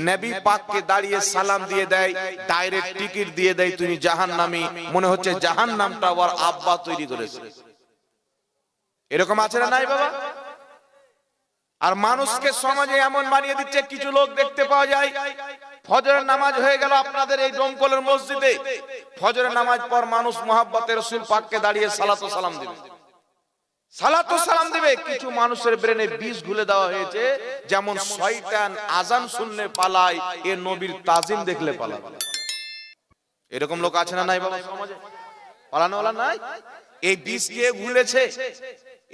নবী পাককে দাঁড়িয়ে সালাম দিয়ে দেয়, ডাইরেক্ট টিকিট দিয়ে দেয় তুমি জাহান্নামী, মনে হচ্ছে জাহান্নামটা ওর আব্বা তৈরি করেছে। এরকম আছে না নাই বাবা? আর মানুষকে সমাজে এমন বানিয়ে দিচ্ছে, কিছু লোক দেখতে পাওয়া যায় ফজরের নামাজ হয়ে গেল আপনাদের এই ডোমকলের মসজিদে, ফজরের নামাজ পর মানুষ মুহাব্বতে রাসূল পাককে দাঁড়িয়ে সালাতু সালাম দিবে, সালাতু সালাম দিবে। কিছু মানুষের ব্রেনে বিষ ঘুলে দেওয়া হয়েছে, যেমন শয়তান আজান শুনলে পালায়, এ নবীর তাজিম দেখলে পালায়। এরকম লোক আছে না নাই বাবা সমাজে? পালানো ওলা নাই? এই বিষ কে ঘুলেছে?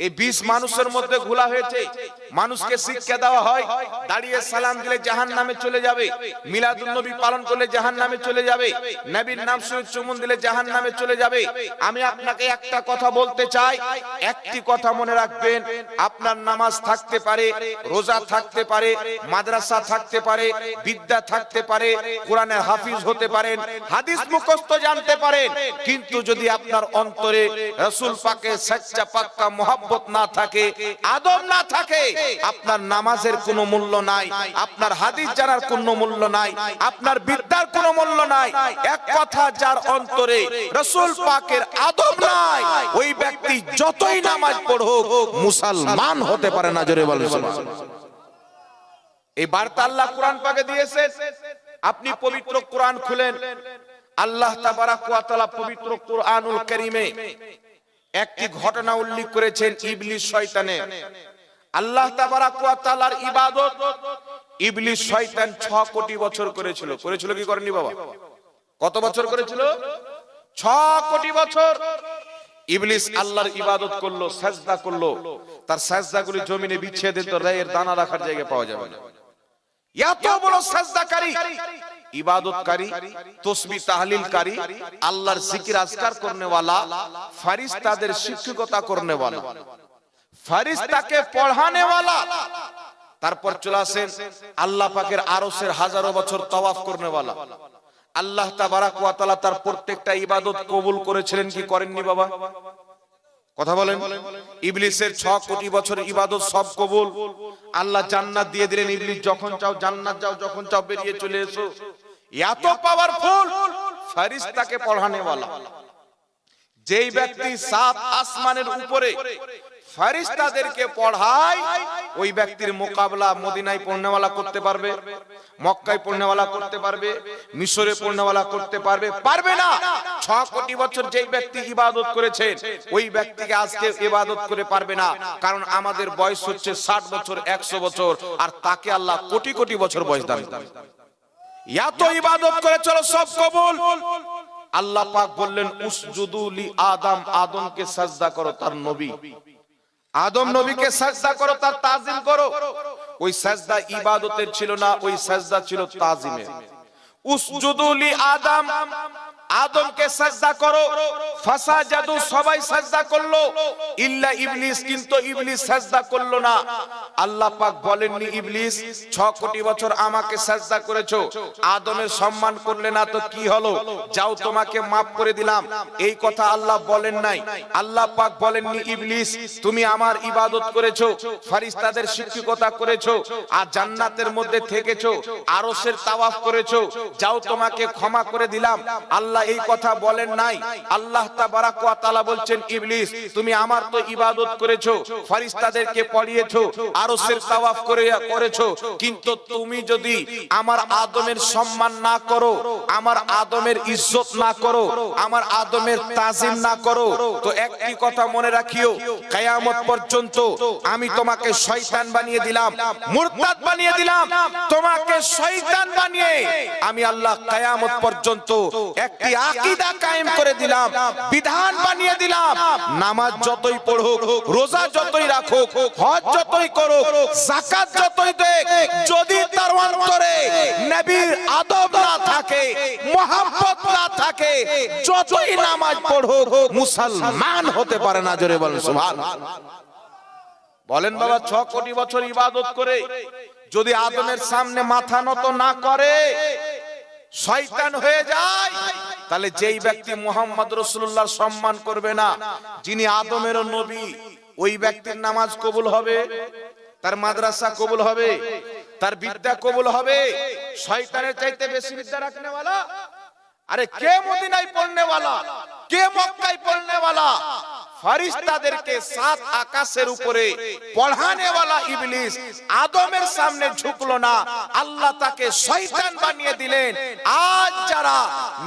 এই বিষ মানুষের মধ্যে ঘোলা হয়েছে। মানুষকে শিক্ষা দেওয়া হয় দাঁড়িয়ে সালাম দিলে জাহান্নামে চলে যাবে, মিলাদুন নবী পালন করলে জাহান্নামে চলে যাবে, নবীর নাম শুনে চুমুন দিলে জাহান্নামে চলে যাবে। আমি আপনাকে একটা কথা বলতে চাই, একটি কথা মনে রাখবেন, আপনার নামাজ থাকতে পারে, রোজা থাকতে পারে, মাদ্রাসা থাকতে পারে, বিদ্যা থাকতে পারে, কোরআনের হাফিজ হতে পারেন, হাদিস মুখস্থ জানতে পারেন, কিন্তু যদি আপনার অন্তরে রাসূল পাকের সচ্চা পাক্কা মুহাব্বত না থাকে, আদব না থাকে, আপনার নামাজের কোনো মূল্য নাই, আপনার হাদিস জানার কোনো মূল্য নাই, আপনার বিদ্যার কোনো মূল্য নাই। এক কথা, যার অন্তরে রাসূল পাকের আদব নাই, ওই ব্যক্তি যতই নামাজ পড়ুক মুসলমান হতে পারে না। জোরে বলেন সুবহানাল্লাহ। এই বার্তা আল্লাহ কোরআন পাকে দিয়েছেন। আপনি পবিত্র কোরআন খুলেন, আল্লাহ তাবারাক ওয়া তাআলা পবিত্র কোরআনুল কারীমে একটি ঘটনা উল্লেখ করেছেন ইবলিস শয়তানের। আল্লাহ তাবারাক ওয়া তাআলার ইবাদত ইবলিস শয়তান 6 কোটি বছর করেছিল। করেছিল কি করেনি বাবা? কত বছর করেছিল? 6 কোটি বছর। ইবলিস আল্লাহর ইবাদত করলো, সাজদা করলো, তার সাজদাগুলি জমিনে বিছিয়ে দিত, রায়ের দানা রাখার জায়গা পাওয়া যাবে না। এত বড় সাজদাকারী, ইবাদতকারী, তাসবিহ তাহলিলকারী, আল্লাহর জিকির আজকার করনে ওয়ালা, ফেরেশতাদের শিক্ষকতা করনে ওয়ালা, ফেরেশতাকে পড়ানে ওয়ালা, তারপর চলে আসেন আল্লাহ পাকের আরশের হাজারো বছর তাওয়াফ করনে ওয়ালা। আল্লাহ তাবারাক ওয়া তাআলা তার প্রত্যেকটা ইবাদত কবুল করেছিলেন কি করেননি বাবা? কথা বলেন। ইবলিসের 6 কোটি বছর ইবাদত সব কবুল। আল্লাহ জান্নাত দিয়ে দিলেন, ইবলিস যখন চাও জান্নাত যাও, যখন চাও বেরিয়ে চলে এসো। এত পাওয়ারফুল, ফেরেশতাকে পড়ানে ওয়ালা। যেই ব্যক্তি 7 আসমানের উপরে ফেরেশতাদেরকে পড়ায়, ওই ব্যক্তির মোকাবেলা মদিনায় পড়নেওয়ালা করতে পারবে, মক্কায় পড়নেওয়ালা করতে পারবে, মিশরে পড়নেওয়ালা করতে পারবে? পারবে না। 6 কোটি বছর যেই ব্যক্তি ইবাদত করেছেন, ওই ব্যক্তিকে আজকে ইবাদত করে পারবে না। কারণ আমাদের বয়স হচ্ছে 60 বছর, 100 বছর, আর তাকে আল্লাহ কোটি কোটি বছর বয়স দান করেন। এত ইবাদত করে চলো সব কবুল। আল্লাহ পাক বললেন উসজুদু লি আদম, আদমকে সাজদা করো, তার নবী আদম নবীকে সাজদা করো, তার তাজিম করো। ওই সাজদা ইবাদতের ছিল না, ওই সাজদা ছিল তাজিমের। উসজুদু লি আদম, আদমকে সাজদা করো। ফাসাজাদু, সবাই সাজদা করলো, ইল্লা ইবলিস, কিন্তু ইবলিস সাজদা করলো না। আল্লাহ পাক বলেননি ইবলিস 6 কোটি বছর আমাকে সাজদা করেছো, আদমের সম্মান করলে না, তো কি হলো, যাও তোমাকে maaf করে দিলাম, এই কথা আল্লাহ বলেন নাই। আল্লাহ পাক বলেননি ইবলিস তুমি আমার ইবাদত করেছো, ফেরেশতাদের শিক্ষকতা করেছো, আর জান্নাতের মধ্যে থেকেছো, আরশের তাওয়াফ করেছো, যাও তোমাকে ক্ষমা করে দিলাম। আল্লাহ এই কথা বলেন নাই। আল্লাহ তাবারাক ওয়া তাআলা বলছেন ইবলিস তুমি আমার তো ইবাদত করেছো, ফেরেশতাদেরকে পড়িয়েছো, আরশের তাওয়াফ করেছো, কিন্তু তুমি যদি আমার আদমের সম্মান না করো, আমার আদমের ইজ্জত না করো, আমার আদমের তাজিম না করো, তো একটি কথা মনে রাখিও, কিয়ামত পর্যন্ত আমি তোমাকে শয়তান বানিয়ে দিলাম, মুরতাদ বানিয়ে দিলাম, তোমাকে শয়তান বানিয়ে আমি আল্লাহ কিয়ামত পর্যন্ত একটি আকীদা কায়েম করে দিলাম, বিধান বানিয়ে দিলাম। নামাজ যতই পড়ুক, রোজা যতই রাখুক, হজ যতই করুক, যাকাত যতই দেখ, যদি তার অন্তরে নবীর আদব না থাকে, মুহাব্বত না থাকে, যতই নামাজ পড়ুক মুসলমান হতে পারে না। জোরে বলেন সুবহানাল্লাহ। বলেন বাবা 6 কোটি বছর ইবাদত করে যদি আদমের সামনে মাথা নত না করে, শয়তান হয়ে যায়, তাহলে যেই ব্যক্তি মুহাম্মদ রাসূলুল্লাহর সম্মান করবে না, যিনি আদমের নবী, ওই ব্যক্তির নামাজ কবুল হবে, তার মাদ্রাসা কবুল হবে, তার বিদ্যা কবুল হবে, শয়তানের চাইতে বেশি বিদ্যা রাখনে वाला? আরে কে মদিনায় পড়নে वाला, কে মক্কায় পড়নে वाला? ফেরেশতাদেরকে সাত আকাশের উপরে পড়ানে वाला ইবলিস আদমের সামনে ঝুঁকলো না, আল্লাহ তাকে শয়তান বানিয়ে দিলেন। আজ যারা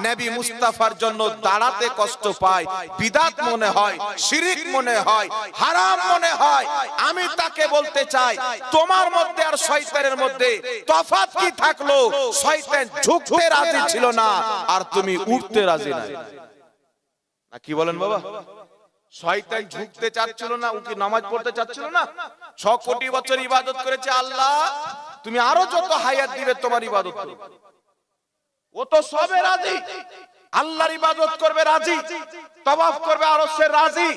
নবী মুস্তাফার জন্য দাঁড়াতে কষ্ট পায়, বিদআত মনে হয়, শিরক মনে হয়, হারাম মনে হয়, আমি তাকে বলতে চাই তোমার মধ্যে আর শয়তানের মধ্যে তফাৎ কি থাকলো? শয়তান ঝুঁকতে রাজি ছিল না আর তুমি উঠতে রাজি না। না কি বলেন বাবা? শয়তান ঝুঁকতে চাচ্ছিল না, ও কি নামাজ পড়তে চাচ্ছিল না? 6 কোটি বছর ইবাদত করেছে আল্লাহ, তুমি আরো যত হায়াত দিবে তোমার ইবাদত করবে। ও তো সবে রাজি, আল্লাহর ইবাদত করবে রাজি, তাওয়াফ করবে আরো সে রাজি,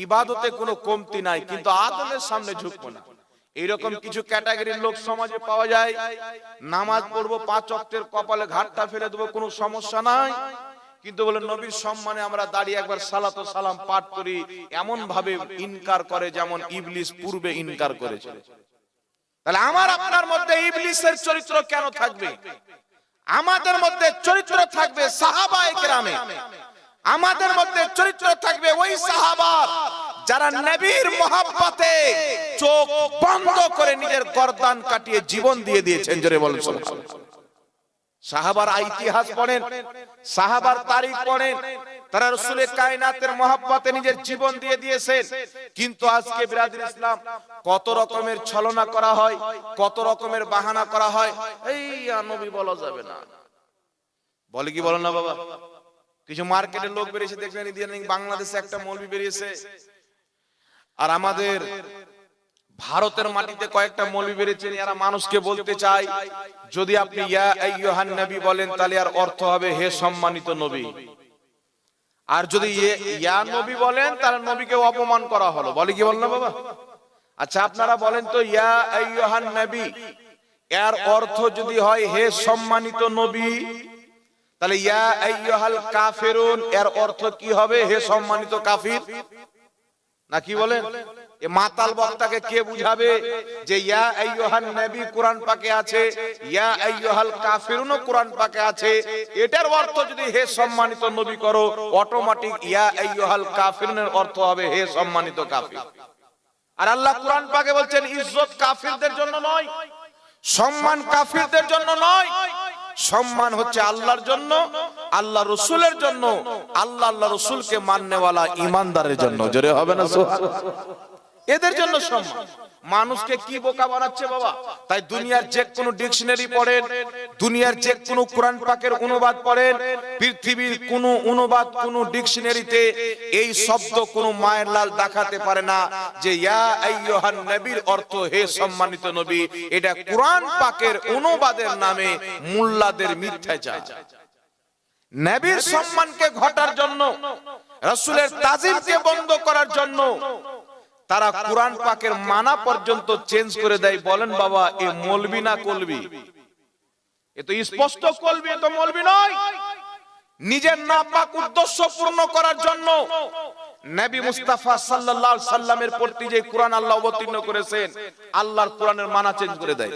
ইবাদতে কোনো কমতি নাই, কিন্তু আদমের সামনে ঝুঁকবো না। এইরকম কিছু ক্যাটাগরির লোক সমাজে পাওয়া যায়, নামাজ পড়বো 5 ওয়াক্তের, কপালে ঘাটটা ফেলে দেবো, কোনো সমস্যা নাই, কিন্তু বলে নবীর সম্মানে আমরা দাঁড়িয়ে একবার সালাত ও সালাম পাঠ করি, এমন ভাবে ইনকার করে যেমন ইবলিস পূর্বে ইনকার করেছিল। তাহলে আমার আপনার মধ্যে ইবলিসের চরিত্র কেন থাকবে? আমাদের মধ্যে চরিত্র থাকবে সাহাবায়ে কেরামে, আমাদের মধ্যে চরিত্র থাকবে ওই সাহাবা যারা নবীর মহব্বতে চোখ বন্ধ করে নিজের গর্দান কাটিয়ে জীবন দিয়ে দিয়েছেন। জোরে বলুন সুবহানাল্লাহ। সাহাবার ইতিহাস পড়েন, সাহাবার তারিখ পড়েন, তারা রাসূলের কায়নাতের মহব্বতে নিজের জীবন দিয়ে দিয়েছেন। কিন্তু আজকে বিরাদর ইসলাম কত রকমের ছলনা করা হয়, কত রকমের বাহানা করা হয়, এই নবী বলা যাবে না, বলে কি বলেন না বাবা? কিছু মার্কেটের লোক বেরিয়েছে, দেখলেন ইদানিং বাংলাদেশে একটা মৌলবি বেরিয়েছে, আর আমাদের ভারতের মাটিতে কয়েকটা মৌলবি বেরিয়েছেন, এরা মানুষকে বলতে চায় যদি আপনি ইয়া আইয়ুহান নবী বলেন তাহলে আর অর্থ হবে হে সম্মানিত নবী, আর যদি ইয়া নবী বলেন তাহলে নবীকে অপমান করা হলো, বলে কি বলেন না বাবা? আচ্ছা আপনারা বলেন তো, ইয়া আইয়ুহান নবী এর অর্থ যদি হয় হে সম্মানিত নবী, তাহলে ইয়া আইয়ুহাল কাফিরুন এর অর্থ কি হবে? হে সম্মানিত কাফির। না কি বলেন? এ মাতাল বক্তাকে কে বুঝাবে যে ইয়া আইয়ুহান নবী কোরআন পাকে আছে, ইয়া আইয়ুহাল কাফিরুনও কোরআন পাকে আছে, এটার অর্থ যদি হে সম্মানিত নবী করো, অটোমেটিক ইয়া আইয়ুহাল কাফিরুনের অর্থ হবে হে সম্মানিত কাফির। আর আল্লাহ কোরআন পাকে বলছেন ইজ্জত কাফিরদের জন্য নয়, সম্মান কাফিরদের জন্য নয়, সম্মান হচ্ছে আল্লাহর জন্য, আল্লাহ রসুলের জন্য, আল্লাহ আল্লাহ রসুলকে মাননেওয়ালা ইমানদারের জন্য। জোরে হবে না সুবহানাল্লাহ? এদের জন্য সম্মান। মানুষকে কি বোকা বানাচ্ছে বাবা? তাই দুনিয়ার যে কোনো ডিকশনারি পড়েন, দুনিয়ার যে কোনো কোরআন পাকের অনুবাদ পড়েন, পৃথিবীর কোন অনুবাদ কোন ডিকশনারিতে এই শব্দ কোন মায়ের লাল দেখাতে পারে না যে ইয়া আইয়ুহান নবীর অর্থ হে সম্মানিত নবী। এটা কোরআন পাকের অনুবাদের নামে মুল্লাদের মিথ্যাচার। নবীর সম্মানকে ঘটার জন্য, রাসূলের তাজিমকে বন্ধ করার জন্য তারা কোরআন পাকের মানা পর্যন্ত চেঞ্জ করে দেয়। বলেন বাবা এ মৌলবি না কলবি? এ তো স্পষ্ট কলবি, এ তো মৌলবি নয়। নিজের নাপাক উদ্দেশ্য পূর্ণ করার জন্য নবী মুস্তাফা সাল্লাল্লাহু আলাইহি সাল্লামের প্রতি যে কোরআন আল্লাহ অবতীর্ণ করেছেন, আল্লাহর কোরআনের মানা চেঞ্জ করে দেয়।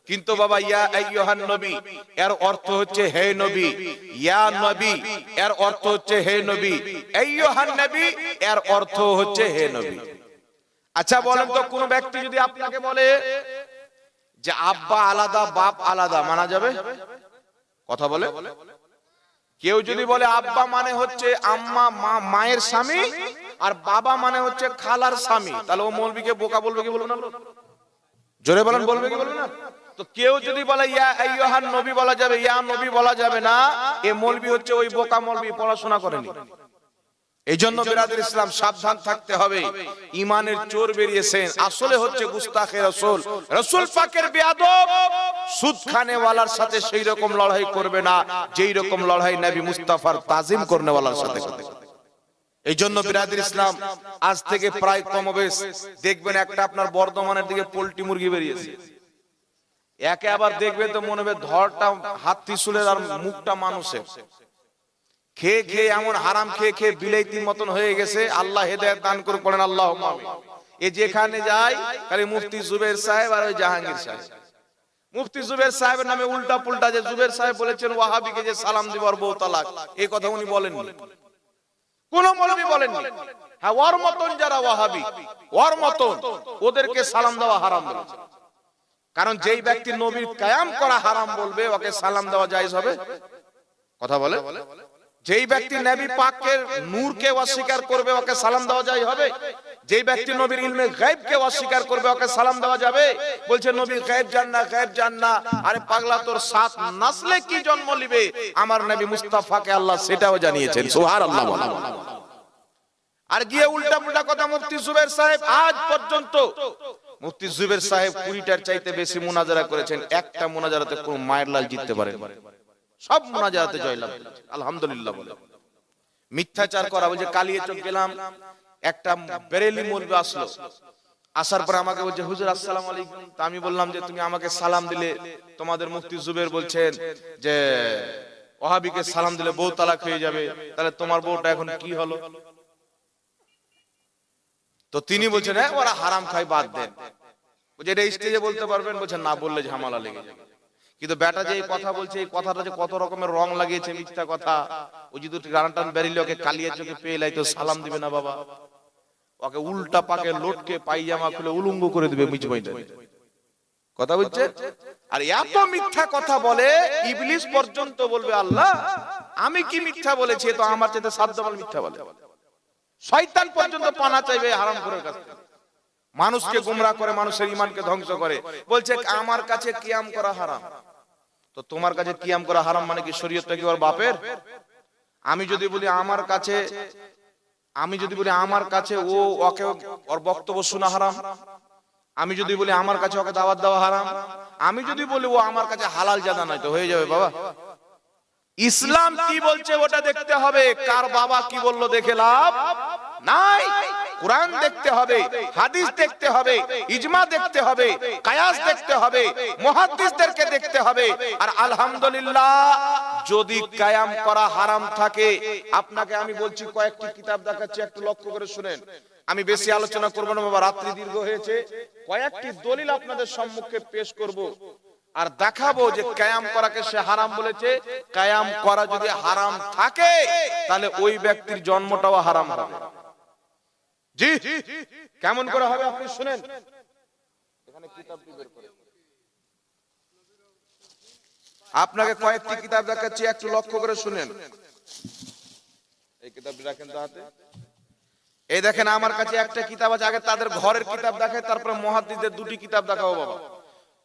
কিন্তু বাবা ইয়া আইয়ুহান নবী এর অর্থ হচ্ছে হে নবী, ইয়া নবী এর অর্থ হচ্ছে হে নবী, আইয়ুহান নবী এর অর্থ হচ্ছে হে নবী। আচ্ছা বলেন তো, কোন ব্যক্তি যদি আপনাকে বলে যে আব্বা আলাদা বাপ আলাদা, মানা যাবে? কথা বলে? কেউ যদি বলে আব্বা মানে হচ্ছে আম্মা মায়ের স্বামী আর বাবা মানে হচ্ছে খালার স্বামী, তাহলে ও মৌলবীকে বোকা বলবে কি বলবে না? জোরে বলেন, বলবে কি বলবে না? তো কেউ যদি বলে ইয়া আইয়ুহান নবী বলা যাবে, ইয়া নবী বলা যাবে না, এ মৌলবী হচ্ছে ওই বোকা মৌলবী, পড়াশোনা করেনি। এই জন্য বিরাদর ইসলাম সাবধান থাকতে হবে। ইমানের চোর বেরিয়েছেন, আসলে হচ্ছে গুস্তাখে রাসূল, রাসূল পাকের বেয়াদব। সুদ খানেওয়ালার সাথে সেই রকম লড়াই করবে না যেই রকম লড়াই নবী মুস্তাফার তাজিম করনেওয়ালার সাথে করবে। এই জন্য বিরাদর ইসলাম আজ থেকে প্রায় কমবেশ দেখবেন একটা আপনার বর্ধমানের দিকে পোল্ট্রি মুরগি বেরিয়েছে, একে আবার দেখবেন তো মনে হবে ধরটা হাত ত্রিশূলের আর মুখটা মানুষের। খেয়ে খেয়ে এমন হারাম খেয়ে খেয়ে বিলাইতির মতন হয়ে গেছে। আল্লাহ হেদায়েত দান করে পড়েন আল্লাহুম্মা আমিন। এ যেখানে যায় খালি মুফতি জুবের সাহেব আর ওই জাহাঙ্গীর সাহেব, মুফতি জুবের সাহেবের নামে উল্টা পুল্টা যে জুবের সাহেব বলেছেন ওয়াহাবিকে যে সালাম দিব আর বউ তালাক, এই কথা উনি বলেননি, কোন মৌলবী বলেননি। হ্যাঁ, ওর মতন যারা ওয়াহাবি, ওর মতন ওদেরকে সালাম দেওয়া হারাম বলেছে। কারণ যেই ব্যক্তি নবীর কায়াম করা হারাম বলবে, ওকে সালাম দেওয়া জায়েজ হবে? কথা বলে। যেই ব্যক্তি নবী পাকের নূরকে অস্বীকার করবে, ওকে সালাম দেওয়া যায় হবে? যেই ব্যক্তি নবীর ইলমে গায়বকে অস্বীকার করবে, ওকে সালাম দেওয়া যাবে? বলছে নবী গায়ব জান না। আরে পাগলা, তোর 7 নসলে কি জন্ম নিবে আমার নবী মুস্তাফাকে আল্লাহ সেটাও জানিয়েছেন। সুবহানাল্লাহ বলা। আর গিয়ে উল্টা পুল্টা কথা মুফতি জুবের সাহেব আজ পর্যন্ত, মুফতি জুবের সাহেব 20টার চাইতে বেশি মুনাজারা করেছেন, একটা মুনাজারাতে কোন মায়ের লাল জিততে পারেন? সব মুনাজারাতে জয়লাভ করেছেন, আলহামদুলিল্লাহ বলে। মিথ্যাচার করা, বলছে কালিয়ে চোখ গেলাম, একটা বেরেলি মৌলবি আসলো, আসার পর আমাকে বলছে হুজুর আসসালামু আলাইকুম। তা আমি বললাম যে তুমি আমাকে সালাম দিলে, তোমাদের মুফতি জুবের বলছেন যে ওয়াহাবিকে সালাম দিলে বউ তালাক হয়ে যাবে, তাহলে তোমার বউটা এখন কি হলো? তো তিনি বলছেন হ্যাঁ ওরা হারাম খায়, বাদ দেন। বলছে এটা স্টেজে বলতে পারবেন? বলছেন না, বললে ঝামেলা লেগে যাবে। কিন্তু বেটা যে এই কথা বলছে, এই কথাটা যে কত রকমের রং লাগিয়েছে, মিথ্যা কথা। ও যদি রানটান বেরিলে ওকে কালিয়ে চোখে পেয়ে লাই, তো সালাম দিবে না বাবা, ওকে উল্টা পাকে লোটকে পায়জামা খুলে উলঙ্গ করে দিবে মিজমাইতে। কথা বুঝছে? আর এত মিথ্যা কথা বলে, ইবলিস পর্যন্ত বলবে আল্লাহ আমি কি মিথ্যা বলেছি, তো আমার চাইতে 7 ডবল মিথ্যা বলে। শয়তান পর্যন্ত পানা চাইবে হারাম করে কাছে, মানুষকে গোমরাহ করে, মানুষের ঈমানকে ধ্বংস করে। বলছে আমার কাছে কিয়াম করা হারাম। তো তোমার কাছে কিয়াম করা হারাম মানে কি শরীয়তটা কি ওর বাপের? আমি যদি বলি আমার কাছে ও ওকে ওর বক্তব্য শোনা হারাম, আমি যদি বলি আমার কাছে ওকে দাওয়াত দেওয়া হারাম, আমি যদি বলি ও আমার কাছে হালাল জাদা নাই, তো হয়ে যাবে বাবা? ইসলাম কি বলছে ওটা দেখতে হবে, কার বাবা কি বললো দেখে লাভ নাই। কুরআন দেখতে হবে, হাদিস দেখতে হবে, ইজমা দেখতে হবে, কিয়াস দেখতে হবে, মুহাদ্দিসদেরকে দেখতে হবে। আর আলহামদুলিল্লাহ যদি কায়াম করা হারাম থাকে, আপনাকে আমি বলছি কয়েকটি কিতাব দেখাচ্ছি, একটু লক্ষ্য করে শুনেন। আমি বেশি আলোচনা করব না বাবা, রাত্রি দীর্ঘ হয়েছে। কয়েকটি দলিল আপনাদের সম্মুখে পেশ করব আর দেখাবো যে কায়াম করাকে সে হারাম বলেছে। কায়াম করা যদি হারাম থাকে, তাহলে ওই ব্যক্তির জন্মটাও হারাম হবে। জি, কেমন করে হবে আপনি শুনেন। এখানে কিতাবটি বের করে আপনাকে কয়েকটি কিতাব দেখাচ্ছি, একটু লক্ষ্য করে শুনেন। এই কিতাবটি রাখেন তো হাতে। এই দেখেন আমার কাছে একটা কিতাব আছে, আগে তাদের ঘরের কিতাব দেখায়, তারপরে মুহাদ্দিসদের 2টি কিতাব দেখাবো বাবা।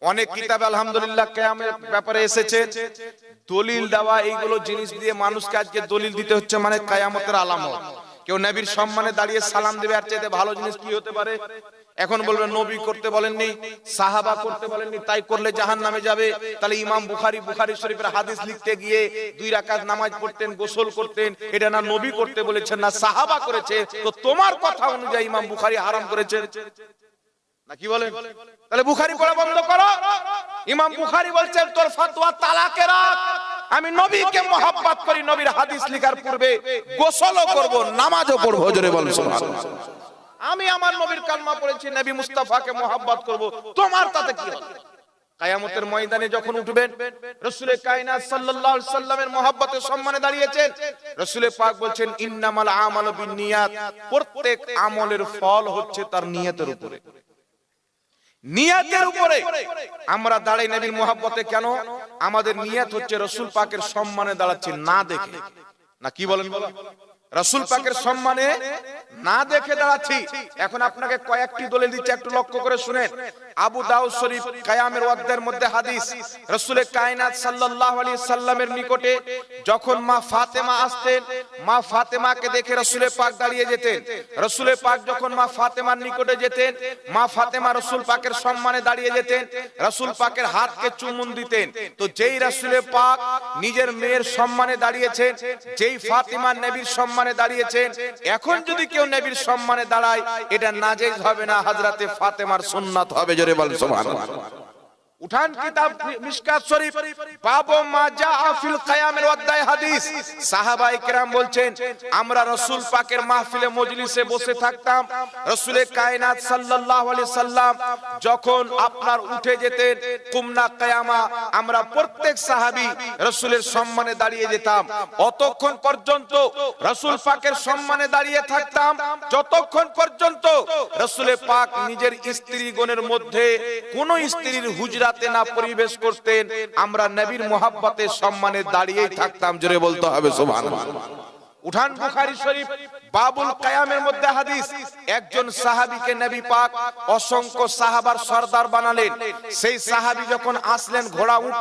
অনেক কিতাব আলহামদুলিল্লাহ কিয়ামের ব্যাপারে এসেছে। দলিল দেওয়া এইগুলো জিনিস দিয়ে মানুষকে আজকে দলিল দিতে হচ্ছে, মানে কিয়ামতের আলামত। কেউ নবীর সম্মানে দাঁড়িয়ে সালাম দিবে, আর চাইতে ভালো জিনিস কি হতে পারে? এখন বলবে নবী করতে বলেননি, সাহাবা করতে বলেননি, তাই করলে জাহান্নামে যাবে। তাহলে ইমাম বুখারী শরীফের হাদিস লিখতে গিয়ে 2 রাকাত নামাজ পড়তেন, গোসল করতেন, এটা না নবী করতে বলেছেন না সাহাবা করেছে, তো তোমার কথা অনুযায়ী ইমাম বুখারী হারাম করেছেন না কি বলেন? তাহলে বুখারী পড়া বন্ধ করো। ইমাম বুখারী বলছেন তোর ফতোয়া তালাকে রাখ। আমি নবীকে মহব্বত করি, নবীর হাদিস লেখার পূর্বে গোসলও করব, নামাজও পড়ব। জোরে বলেন সুবহানাল্লাহ। আমি আমার নবীর কালমা পড়েছি, নবী মুস্তাফাকে মহব্বত করব, তোমার তাতে কি হবে? কিয়ামতের ময়দানে যখন উঠবেন, রাসূল কায়নাত সাল্লাল্লাহু আলাইহি সাল্লামের মহব্বতে সম্মানে দাঁড়িয়েছেন। রাসূল পাক বলছেন ইন্নামাল আমালু বিন্নিয়াত, প্রত্যেক আমলের ফল হচ্ছে তার নিয়তের উপরে। নিয়তের উপরে আমরা দাঁড়াই নবীর মহব্বতে। কেন? আমাদের নিয়ত হচ্ছে রাসূল পাকের সম্মানে দাঁড়াচ্ছি, না দেখে। না কি বলেন বাবা? রাসূল পাকের সম্মানে না দেখে দাঁড়াচ্ছি। এখন আপনাকে কয়েকটি দলিল দিচ্ছি, একটু লক্ষ্য করে শুনেন। আবু দাউদ শরীফ কিয়ামের অধ্যায়ের মধ্যে হাদিস, রাসূল কায়নাত সাল্লাল্লাহু আলাইহি সাল্লামের নিকটে যখন মা ফাতেমা আসতেন, মা ফাতেমাকে দেখে রাসূল পাক দাঁড়িয়ে যেতেন। রাসূল পাক যখন মা ফাতেমার নিকটে যেতেন, মা ফাতেমা রাসূল পাকের সম্মানে দাঁড়িয়ে যেতেন, রাসূল পাকের হাতকে চুমুন দিতেন। তো যেই রাসূল পাক নিজের মেয়ের সম্মানে দাঁড়িয়েছেন, যেই ফাতেমা নবীর সম্মানে দাঁড়িয়েছেন, এখন যদি কেউ নবীর সম্মানে দাঁড়ায়, এটা নাজায়েজ হবে না, হযরতে ফাতেমার সুন্নাত হবে। জোরে বলেন সুবহানাল্লাহ। উঠান কিতাব মিশকাত শরীফ, বাবু মা জাআ ফিল কিয়ামের অধ্যায় হাদিস। সাহাবায়ে কেরাম বলছেন, আমরা রাসূল পাকের মাহফিলে মজলিসে বসে থাকতাম, রাসূলে কায়নাত সাল্লাল্লাহু আলাইহি সাল্লাম যখন আপনার উঠে যেতেন কুমনা কিয়ামা, আমরা প্রত্যেক সাহাবী রাসূলের সম্মানে দাঁড়িয়ে যেতাম। অতক্ষণ পর্যন্ত রাসূল পাকের সম্মানে দাঁড়িয়ে থাকতাম যতক্ষণ পর্যন্ত রাসূলে পাক নিজের স্ত্রীগণের মধ্যে কোন স্ত্রীর হুজরাতে না পরিবেশ করতেন, আমরা নবীর মুহাব্বতে সম্মানে দাঁড়িয়েই থাকতাম। জোরে বলতে হবে সুবহানাল্লাহ। উঠান বুখারী শরীফ, বাবুল কিয়ামের মধ্যে হাদিস, একজন সাহাবীকে নবী পাক অসংখ্য সাহাবার সরদার বানালেন। সেই সাহাবী যখন আসলেন, ঘোড়া উট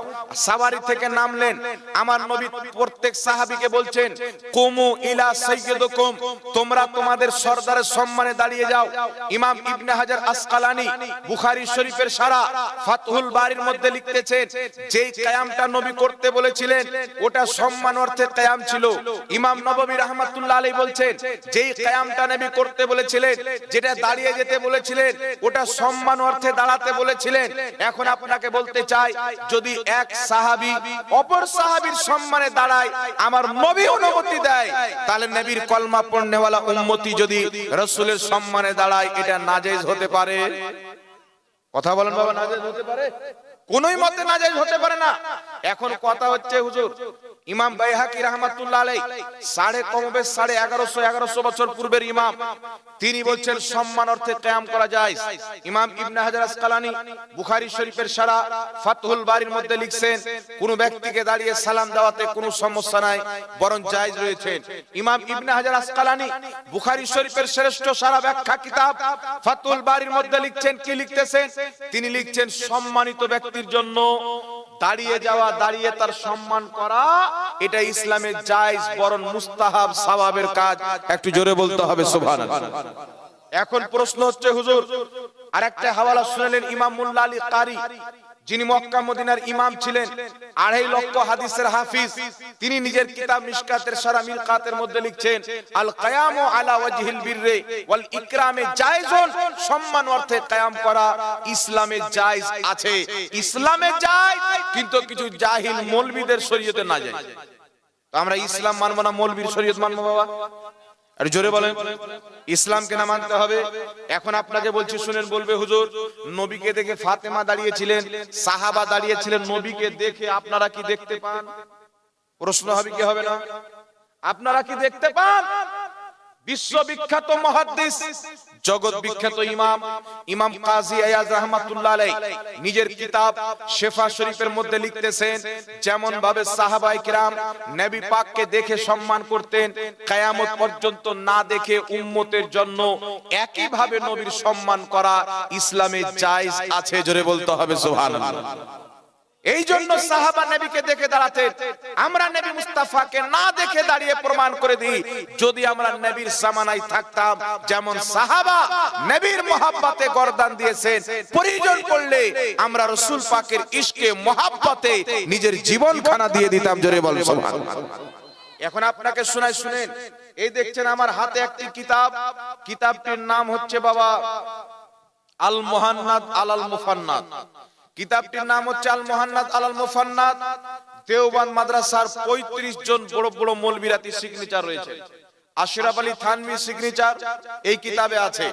সওয়ারি থেকে নামলেন, আমার নবী প্রত্যেক সাহাবীকে বলছেন, কুমু ইলা সাইয়্যিদুকুম, তোমরা তোমাদের সরদারের সম্মানে দাঁড়িয়ে যাও। ইমাম ইবনে হাজার আসকালানী বুখারী শরীফের সারা ফাতহুল বারীর মধ্যে লিখতেছেন, যেই কিয়ামটা নবী করতে বলেছিলেন ওটা সম্মান অর্থে কিয়াম ছিল। ইমাম নববী রাহমাতুল্লাহ আলাইহি বলছেন, যেই কিয়ামটা নবী করতে বলেছিলেন, যেটা দাঁড়িয়ে যেতে বলেছিলেন, ওটা সম্মান অর্থে দাঁড়াতে বলেছিলেন। এখন আপনাকে বলতে চাই, যদি এক সাহাবী অপর সাহাবীর সম্মানে দাঁড়ায়, আমার নবী অনুমতি দেয়, তাহলে নবীর কলমা পড়নেওয়ালা উম্মতি যদি রাসূলের সম্মানে দাঁড়ায়, এটা নাজায়েজ হতে পারে? কথা বলেন বাবা, নাজায়েজ হতে পারে? কোনই মতে নাজায়েজ হতে পারে না। এখন কথা হচ্ছে হুজুর, ইমাম বাইহাকি রাহমাতুল্লাহ আলাইহি কমবেশ 1150 বছর পূর্বের ইমাম, তিনি বলছেন সম্মান অর্থে কিয়াম করা যায়। ইমাম ইবনে হাজার আসকালানী বুখারী শরীফের সারা ফাতহুল বারীর মধ্যে লিখছেন, কোন ব্যক্তিকে দাঁড়িয়ে সালাম দেওয়াতে কোনো সমস্যা নাই, বরং জায়েজ রয়েছে। ইমাম ইবনে হাজার আসকালানী বুখারী শরীফের শ্রেষ্ঠ সারা ব্যাখ্যা কিতাব ফাতহুল বারীর মধ্যে লিখছেন, কি লিখতেছেন? তিনি লিখছেন, সম্মানিত ব্যক্তির জন্য দাঁড়িয়ে যাওয়া, দাঁড়িয়ে তার সম্মান করা, এটা ইসলামে জায়েজ, বরং মুস্তাহাব, সওয়াবের কাজ। একটু জোরে বলতে হবে সুবহানাল্লাহ। এখন প্রশ্ন হচ্ছে হুজুর, আরেকটা হাওয়ালা শুনলেন ইমাম মুল্লা আলী কারি, যিনি মক্কা মদিনার ইমাম ছিলেন, 2.5 লক্ষ হাদিসের হাফিজ, তিনি নিজের কিতাব মিশকাতের সারা মিরকাতের মধ্যে লিখছেন, আল কিয়ামু আলা ওয়াজহিল বিররি ওয়াল ইকরামে জায়েজুন, সম্মান অর্থে কিয়াম করা ইসলামে জায়েজ আছে। ইসলামে জায়েজ, কিন্তু কিছু জাহিল মৌলবীদের শরীয়তে না জায়েজ। তো আমরা ইসলাম মানবো না মৌলবীর শরীয়ত মানবো বাবা? আর জোরে বলেন, ইসলামকে না মানতে হবে। এখন আপনাকে বলছি শুনেন, বলবে হুজুর, নবীকে দেখে ফাতেমা দাঁড়িয়েছিলেন, সাহাবা দাঁড়িয়েছিলেন, নবীকে দেখে আপনারা কি দেখতে পান? প্রশ্ন হবে কি হবে না? আপনারা কি দেখতে পান? বিশ্ববিখ্যাত মুহাদ্দিস, জগৎ বিখ্যাত ইমাম, ইমাম কাজী আয়াজ রাহমাতুল্লাহ আলাইহি নিজের কিতাব শেফা শরীফের মধ্যে লিখতেছেন, যেমন ভাবে সাহাবায়ে কিরাম নবী পাককে দেখে সম্মান করতেন, কিয়ামত পর্যন্ত না দেখে উম্মতের জন্য একই ভাবে নবীর সম্মান করা ইসলামে জায়েজ আছে। জোরে বলতে হবে সুবহানাল্লাহ। এই জন্য সাহাবা নবীকে দেখে দাঁড়াতেন। আমরা নবী মুস্তাফাকে না দেখে দাঁড়িয়ে প্রমাণ করে দিই, যদি আমরা নবীর জামানায় থাকতাম, যেমন সাহাবা নবীর মহব্বতে গর্দান দিয়েছেন, প্রয়োজন পড়লে আমরা রাসূল পাকের ইশকে মহব্বতে নিজের জীবন খানা দিয়ে দিতাম। জোরে বলেন সুবহানাল্লাহ। এখন আপনাকে শোনাই, শুনেন, এই দেখছেন আমার হাতে একটি কিতাব, কিতাবটির নাম হচ্ছে বাবা আল মুহান্নাদ আলাল মুফান্নাদ। কিতাবটির নাম হচ্ছে আল মুহান্নাদ আলাল মুফান্নাদ। দেওবন্দ মাদ্রাসার 35 জন বড় বড় মৌলবীরাতি সিগনেচার রয়েছে। আশরাফ আলী থানভী সিগনেচার এই কিতাবে আছে।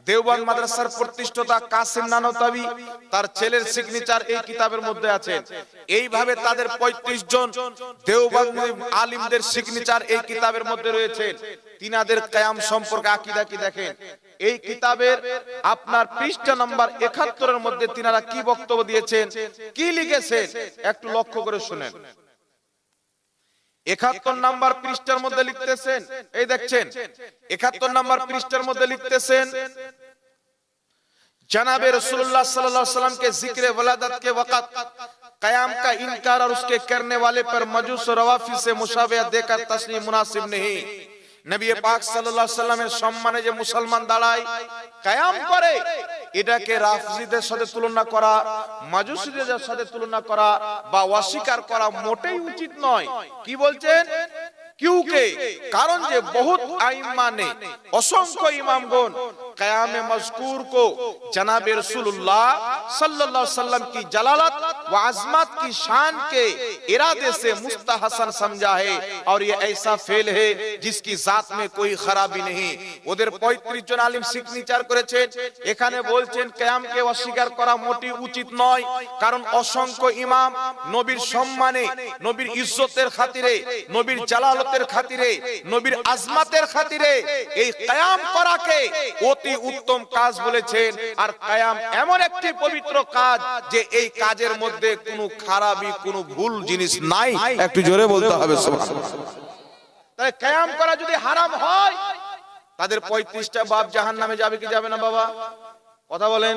দেওবন্দ মাদ্রাসার প্রতিষ্ঠাতা কাসিম নানতাবি, তার ছেলের সিগনেচার এই কিতাবের মধ্যে আছে। এইভাবে তাদের 35 জন দেওবন্দ আলিমদের সিগনেচার এই কিতাবের মধ্যে রয়েছে। তিনাদের কিয়াম সম্পর্কে আকীদা কি দেখেন, এই কিতাবের আপনার পৃষ্ঠা নাম্বার 71 এর মধ্যে তিনারা কি বক্তব্য দিয়েছেন, কি লিখেছেন, একটু লক্ষ্য করে শুনেন। 71 নাম্বার পৃষ্ঠার মধ্যে লিখতেছেন, এই দেখছেন 71 নাম্বার পৃষ্ঠার মধ্যে লিখতেছেন, जनाब रसूलुल्लाह सल्लल्लाहु अलैहि वसल्लम के जिक्र वलादत के वक़्त क़याम का इनकार और उसके करने वाले पर मजूस और रवाफी से मुशाबहत देकर तस्लीम मुनासिब नहीं। नबी पाक सल्लल्लाहु अलैहि वसल्लमेर सम्माने जे मुसलमान दाঁড়ায় কিয়াম করে, এটাকে রাফজিদের সাথে তুলনা করা, মাজুসীদের সাথে তুলনা করা বা অস্বীকার করা মোটেই উচিত নয়। কি বলছেন? क्योंकि कारण जे बहुत आइम्मा ने असंख्य इमामगण क़याम मज़कूर को जनाब रसूलुल्लाह सल्लल्लाहु अलैहि वसल्लम की जलालत व अजमत की शान के इरादे से मुस्तहसन समझा है और ये ऐसा फेल है जिसकी जात में कोई खराबी नहीं। ওদের 35 জন আলিম সিগনেচার করেছেন। এখানে বলছেন কিয়ামকে অস্বীকার করা মোটেই উচিত নয়, কারণ অসংখ্য ইমাম নবীর সম্মানে, নবীর ইজ্জতের খাতিরে, নবীর জালালতের খাতিরে, নবীর আজমতের খাতিরে এই কিয়াম করাকে অতি উত্তম কাজ বলেছেন। আর কিয়াম এমন একটি পবিত্র কাজ যে এই কাজের মধ্যে কোনো খারাপি, কোনো ভুল জিনিস নাই। একটু জোরে বলতে হবে সুবহানাল্লাহ। তাই কিয়াম করা যদি হারাম হয় তাদের 35টা বাপ জাহান্নামে যাবে কি যাবে না বাবা? কথা বলেন।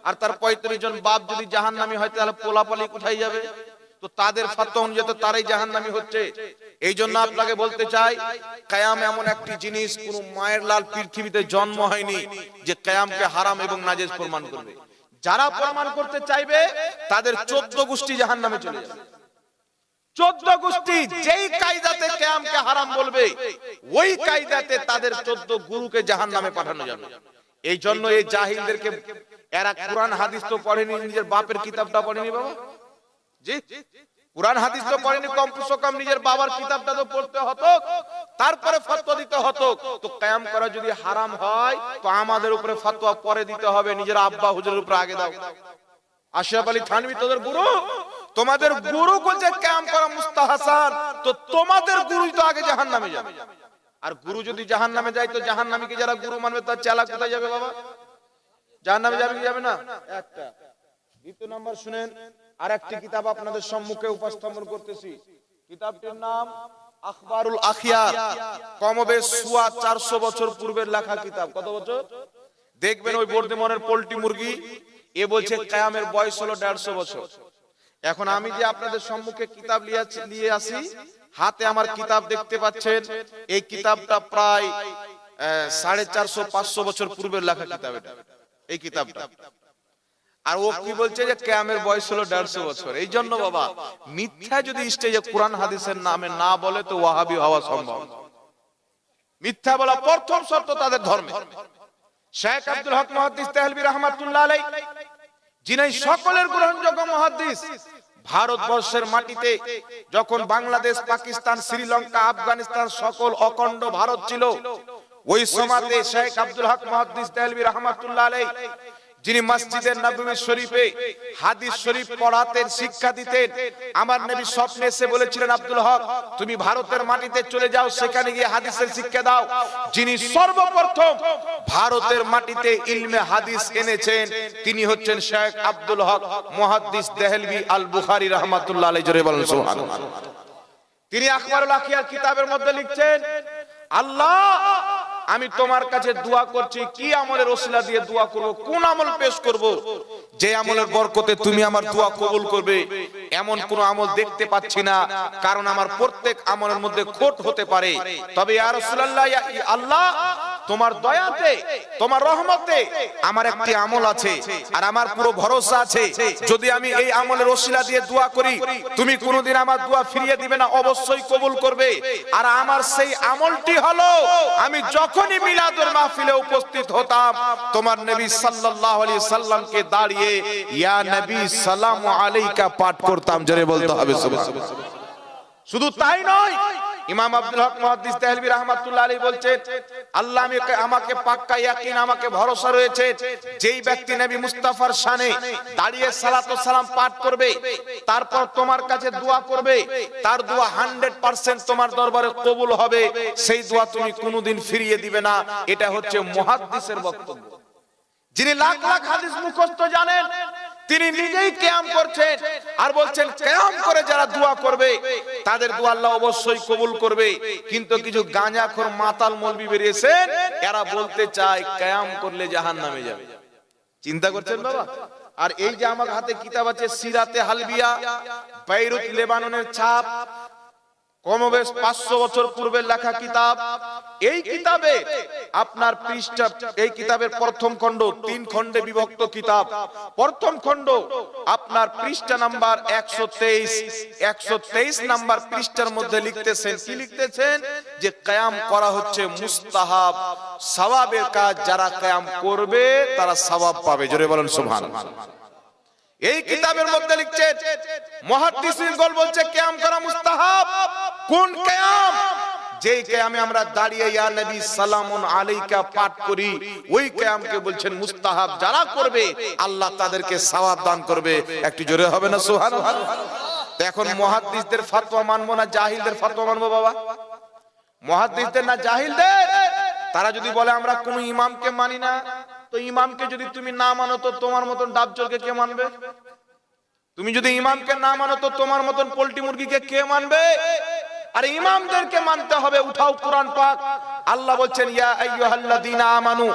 আর তার 35 জন বাপ যদি জাহান্নামী হয় তাহলে পোলাপালি কোথায় যাবে? তো তাদের ফতোয়া অনুযায়ী তো তারাই জাহান্নামী হচ্ছে। এই জন্য আপনাকে বলতে চাই, কিয়াম এমন একটি জিনিস, কোন মায়ের লাল পৃথিবীতে জন্ম হয়নি যে কিয়ামকে হারাম এবং নাজেজ প্রমাণ করবে। যারা প্রমাণ করতে চাইবে তাদের 14 গোষ্ঠী জাহান্নামে চলে যাবে। 14 গোষ্ঠী যেই কায়দাতে কিয়ামকে হারাম বলবে ওই কায়দাতে তাদের 14 গুরুকে জাহান্নামে পাঠানো যাবে। এই জন্য এই জাহিলদেরকে এরা কোরআন হাদিস তো পড়েনি, নিজের বাপের কিতাবটা পড়েনি বাবা। জি, কোরআন হাদিস তো পড়েনি, কম নিজের বাবার কিতাবটা তো পড়তে হতো, তারপরে ফতোয়া দিতে হতো। তো কিয়াম করা যদি হারাম হয় তো আমাদের উপরে ফতোয়া পরে দিতে হবে, নিজের আব্বা হুজুরের উপরে আগে দাও। আশরাফ আলী থানভী তোদের গুরু, তোমাদের গুরু বলছে কিয়াম করা মুস্তাহাসান, তো তোমাদের গুরুই তো আগে জাহান্নামে যাবে। আর গুরু যদি জাহান্নামে যায় তো জাহান্নামীকে যারা গুরু মানবে তার চেলা কোথায় যাবে বাবা? জাহান্নামে যাবে কি যাবে না? একটা। দ্বিতীয় নাম্বার শুনেন, আরেকটি কিতাব আপনাদের সম্মুখে উপস্থাপন করতেছি। কিতাবটির নাম আখবারুল আখিয়ার। কমবে সোয়া 400 বছর পূর্বের লেখা কিতাব। কত বছর? দেখবেন ওই বর্ধমানের পোল্ট্রি মুরগি এ বলছে কিয়ামের বয়স হলো 150 বছর। এখন আমি যে আপনাদের সম্মুখে কিতাব নিয়ে আসি, হাতে আমার কিতাব দেখতে পাচ্ছেন, এই কিতাবটা প্রায় 450-500 বছর পূর্বের লেখা কিতাব এটা, এই কিতাবটা। আর ও কি বলছে যে কিয়ামের বয়স হলো 150 বছর। এই জন্য বাবা মিথ্যা যদি স্টেজে কোরআন হাদিসের নামে না বলে তো ওয়াহাবি হওয়া সম্ভব। মিথ্যা বলা প্রথম শর্ত তাদের ধর্মে। শেখ আব্দুল হক মুহাদ্দিস দেহলভী রাহমাতুল্লাহ আলাইহি, যিনি সকলের গ্রহণযোগ্য মুহাদ্দিস, ভারতবর্ষের মাটিতে যখন বাংলাদেশ, পাকিস্তান, শ্রীলঙ্কা, আফগানিস্তান সকল অখণ্ড ভারত ছিল, ওই সময়তে শেখ আব্দুল হক মুহাদ্দিস দেহলভী রাহমাতুল্লাহ আলাইহি, যিনি মসজিদে নববী শরীফে হাদিস শরীফ পড়াতেন, শিক্ষা দিতেন, আমার নবী স্বপ্নে এসে বলেছিলেন, আব্দুল হক তুমি ভারতের মাটিতে চলে যাও, সেখানে গিয়ে হাদিসের শিক্ষা দাও। যিনি সর্বপ্রথম ভারতের মাটিতে ইলমে হাদিস এনেছেন তিনি হচ্ছেন শেখ আব্দুল হক মুহাদ্দিস দেহলভী আল বুখারী রাহমাতুল্লাহ আলাইহি। জোরে বলেন সুবহানাল্লাহ। তিনি আখবারুল আখিয়ার কিতাবের মধ্যে লিখছেন, আল্লাহ আমি তোমার কাছে দোয়া করছি, কি আমলের ওসিলা দিয়ে দোয়া করব, কোন আমল পেশ করব যে আমলের বরকতে তুমি আমার দোয়া কবুল করবে। এমন কোন আমল দেখতে পাচ্ছি না, কারণ আমার প্রত্যেক আমলের মধ্যে খোট হতে পারে। তবে ইয়া রাসূলুল্লাহ, আল্লাহ তোমার দয়াতে, তোমার রহমতে আমার একটি আমল আছে, আর আমার পুরো ভরসা আছে যদি আমি এই আমলের ওসিলা দিয়ে দোয়া করি তুমি কোনোদিন আমার দোয়া ফিরিয়ে দিবে না, অবশ্যই কবুল করবে। আর আমার সেই আমলটি হলো, আমি যখনই মিলাদুল মাহফিলে উপস্থিত হতাম তোমার নবী সাল্লাল্লাহু আলাইহি সাল্লামকে দাঁড়িয়ে ইয়া নবী সালামু আলাইকা পাঠ করতাম। জোরে বলতে হবে সুবহানাল্লাহ। শুধু তাই নয়, ইমাম আব্দুল হক মুহাদ্দিস দেহলভী রাহমাতুল্লাহ আলাইহি বলছেন, আল্লাহ আমাকে পাক্কা ইয়াকিন, আমাকে ভরসা রয়েছে, যেই ব্যক্তি নবী মুস্তাফার শানে দাঁড়িয়ে সালাত ও সালাম পাঠ করবে, তারপর তোমার কাছে দোয়া করবে, তার দোয়া 100% তোমার দরবারে কবুল হবে, সেই দোয়া তুমি কোনোদিন ফিরিয়ে দিবে না। এটা হচ্ছে মুহাদ্দিসের বক্তব্য। যিনি লাখ লাখ হাদিস মুখস্থ জানেন তিনি নিজেই কিয়াম করছেন আর বলছেন কিয়াম করে যারা দোয়া করবে তাদের দোয়া আল্লাহ অবশ্যই কবুল করবে। কিন্তু কিছু গাঁজাখোর মাতাল মৌলবি বেরিয়েছেন, এরা বলতে চায় কিয়াম করলে জাহান্নামে যাবে। চিন্তা করছেন বাবা? আর এই যে আমার হাতে কিতাব আছে সিরাতে হালবিয়া, বেইরুত লেবাননের ছাপ, কমবেশ 500 বছর পূর্বের লেখা কিতাব। এই কিতাবে আপনার পৃষ্ঠা, এই কিতাবের প্রথম খণ্ড 3 খণ্ডে বিভক্ত কিতাব। প্রথম খণ্ড আপনার পৃষ্ঠা নাম্বার 123 নাম্বার পৃষ্ঠার মধ্যে লিখতেছেন, কি লিখতেছেন যে কিয়াম করা হচ্ছে মুস্তাহাব, সওয়াবের কাজ, যারা কিয়াম করবে তারা সওয়াব পাবে। জোরে বলেন সুবহানাল্লাহ। এই কিতাবের মধ্যে লিখছেন মুহাদ্দিসিনগণ বলছে কিয়াম করা মুস্তাহাব। কোন কিয়াম? যেই কিয়ামে আমরা দাঁড়িয়ে ইয়া নবী সালামুন আলাইকা পাঠ করি, ওই কিয়ামকে বলছেন মুস্তাহাব। যারা করবে আল্লাহ তাদেরকে সওয়াব দান করবে। একটু জোরে হবে না সুবহানাল্লাহ? এখন মুহাদ্দিসদের ফতোয়া মানবো না জাহিলদের ফতোয়া মানবো বাবা? মুহাদ্দিসদের না জাহিলদের? তারা যদি বলে আমরা কোন ইমামকে মানি না, তো ইমামকে যদি তুমি না মানো তো তোমার মতন ডাবজলকে কে মানবে? তুমি যদি ইমামকে না মানো তো তোমার মতন পোল্ট্রি মুরগিকে কে মানবে? আরে ইমামদেরকে মানতে হবে। উঠাও কোরআন পাক। আল্লাহ বলছেন ইয়া আইয়ুহাল্লাযীনা আমানু